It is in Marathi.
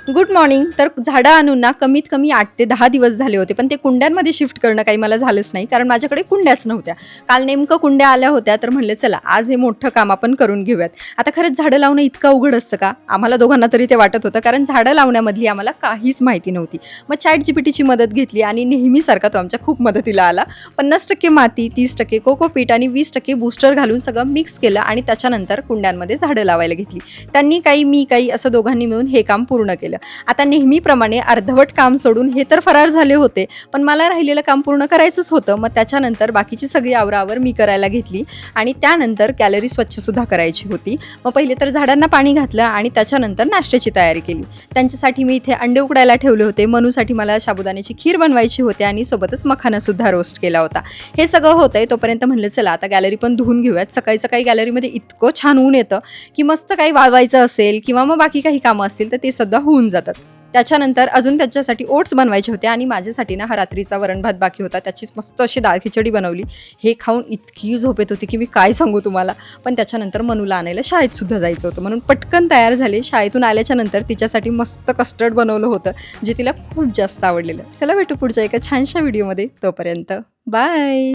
Good morning. तर झाडं आणून ना कमीत कमी 8 ते 10 दिवस झाले होते, पण ते कुंड्यांमध्ये शिफ्ट करणं काही मला झालंच नाही, कारण माझ्याकडे कुंड्याच नव्हत्या. काल नेमकं कुंड्या आल्या होत्या, तर म्हणले चला आज हे मोठं काम आपण करून घेऊयात. आता खरंच झाडं लावणं इतकं अवघड असतं का? आम्हाला दोघांना तरी ते वाटत होतं, कारण झाडं लावण्यामधली आम्हाला काहीच माहिती नव्हती. मग ChatGPTची मदत घेतली आणि नेहमीसारखा तो आमच्या खूप मदतीला आला. 50% माती, 30% कोकोपीट आणि 20% बूस्टर घालून सगळं मिक्स केलं आणि त्याच्यानंतर कुंड्यांमध्ये झाडं लावायला घेतली. त्यांनी काही, मी काही असं दोघांनी मिळून हे काम पूर्ण केलं. आता नेहमीप्रमाणे अर्धवट काम सोडून हे तर फरार झाले होते, पण मला राहिलेलं काम पूर्ण करायचंच होतं. मग त्याच्यानंतर बाकीची सगळी आवराआवर मी करायला घेतली आणि त्यानंतर गॅलरी स्वच्छसुद्धा करायची होती. मग पहिले तर झाडांना पाणी घातलं आणि त्याच्यानंतर नाश्त्याची तयारी केली. त्यांच्यासाठी मी इथे अंडे उकडायला ठेवले होते. मनूसाठी मला साबुदाण्याची खीर बनवायची होती आणि सोबतच मखानासुद्धा रोस्ट केला होता. हे सगळं होतंय तोपर्यंत म्हणलं चला आता गॅलरी पण धुवून घेऊयात. सकाळी सकाळी गॅलरीमध्ये इतकं छान ऊन येतं की मस्त काही वाळवायचं असेल किंवा मग बाकी काही कामं असतील तर ते सुद्धा होऊन जातात. त्याच्यानंतर अजून त्याच्यासाठी ओट्स बनवायचे होते आणि माझ्यासाठी ना हा रात्रीचा वरण भात बाकी होता, त्याचीच मस्त अशी डाळ खिचडी बनवली. हे खाऊन इतकी झोप येत होती की मी काय सांगू तुम्हाला. पण त्याच्यानंतर मनूला आणायला शाळेत सुद्धा जायचं होतं, म्हणून पटकन तयार झाले. शाळेतून आल्याच्या नंतर तिच्यासाठी मस्त कस्टर्ड बनवलं होतं, जे तिला खूप जास्त आवडलेलं. चला भेटू पुढच्या एका छानशा व्हिडिओमध्ये. तोपर्यंत बाय.